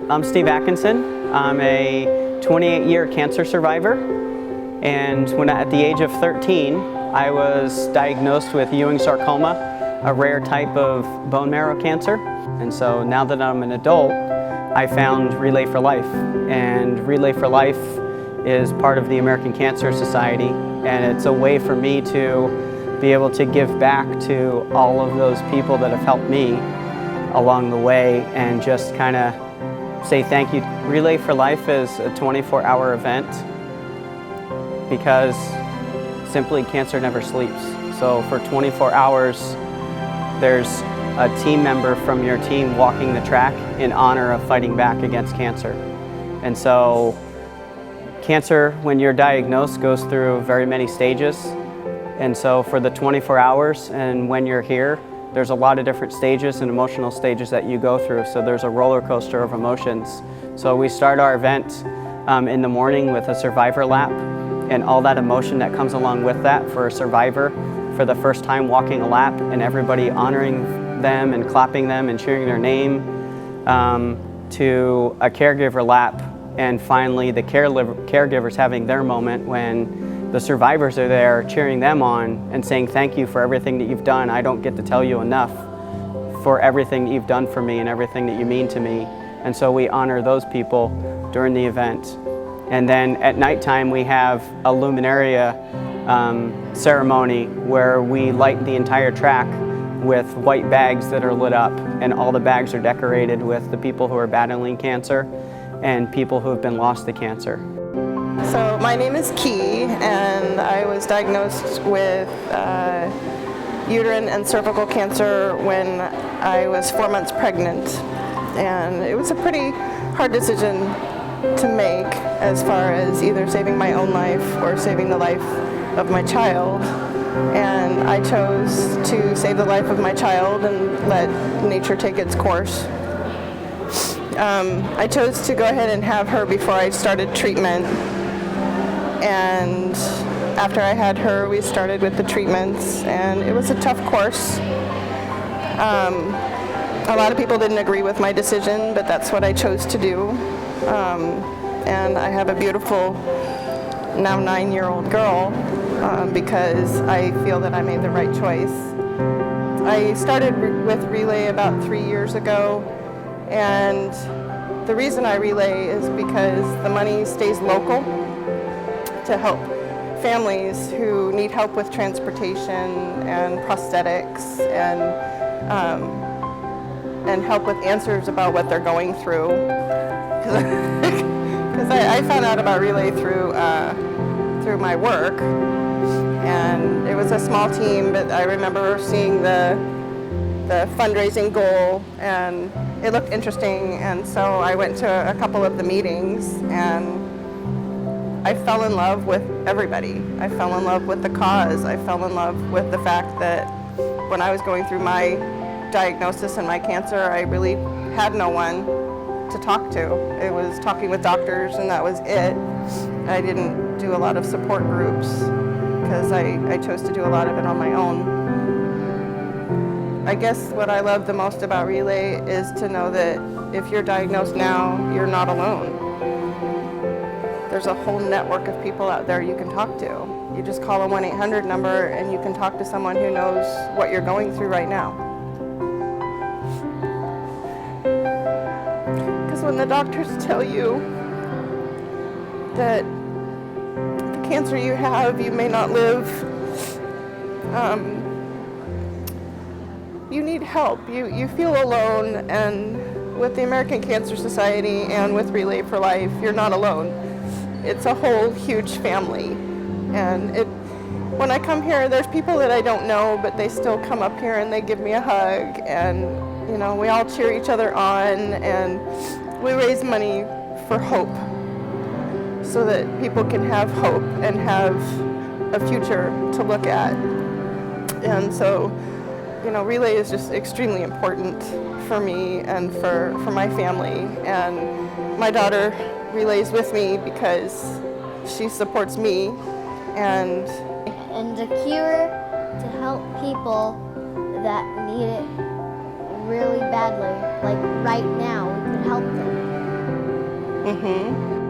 I'm Steve Atkinson. I'm a 28-year cancer survivor, and at the age of 13, I was diagnosed with Ewing sarcoma, a rare type of bone marrow cancer. And so now that I'm an adult, I found Relay for Life, and Relay for Life is part of the American Cancer Society, and it's a way for me to be able to give back to all of those people that have helped me along the way and just kind of say thank you. Relay for Life is a 24-hour event because simply cancer never sleeps. So for 24 hours, there's a team member from your team walking the track in honor of fighting back against cancer. And so cancer, when you're diagnosed, goes through very many stages. And so for the 24 hours and when you're here, there's a lot of different stages and emotional stages that you go through. So there's a roller coaster of emotions. So we start our event in the morning with a survivor lap, and all that emotion that comes along with that for a survivor for the first time walking a lap, and everybody honoring them and clapping them and cheering their name, to a caregiver lap, and finally the caregivers having their moment when the survivors are there cheering them on and saying thank you for everything that you've done. I don't get to tell you enough for everything that you've done for me and everything that you mean to me. And so we honor those people during the event. And then at nighttime we have a luminaria ceremony where we light the entire track with white bags that are lit up, and all the bags are decorated with the people who are battling cancer and people who have been lost to cancer. So my name is Key, and I was diagnosed with uterine and cervical cancer when I was 4 months pregnant. And it was a pretty hard decision to make as far as either saving my own life or saving the life of my child. And I chose to save the life of my child and let nature take its course. I chose to go ahead and have her before I started treatment. And after I had her, we started with the treatments, and it was a tough course. A lot of people didn't agree with my decision, but that's what I chose to do. And I have a beautiful, now 9-year-old girl, because I feel that I made the right choice. I started with Relay about 3 years ago, and the reason I relay is because the money stays local to help families who need help with transportation and prosthetics and help with answers about what they're going through. Because I found out about Relay through my work, and it was a small team, but I remember seeing the fundraising goal, and it looked interesting, and so I went to a couple of the meetings, and I fell in love with everybody. I fell in love with the cause. I fell in love with the fact that when I was going through my diagnosis and my cancer, I really had no one to talk to. It was talking with doctors, and that was it. I didn't do a lot of support groups because I chose to do a lot of it on my own. I guess what I love the most about Relay is to know that if you're diagnosed now, you're not alone. There's a whole network of people out there you can talk to. You just call a 1-800 number and you can talk to someone who knows what you're going through right now. Because when the doctors tell you that the cancer you have, you may not live, you need help. You feel alone, and with the American Cancer Society and with Relay for Life, you're not alone. It's a whole huge family, and when I come here, there's people that I don't know, but they still come up here and they give me a hug, and you know, we all cheer each other on, and we raise money for hope so that people can have hope and have a future to look at. And so, you know, Relay is just extremely important for me and for my family, and my daughter relays with me because she supports me, and a cure to help people that need it really badly, like right now, we could help them. Mm-hmm.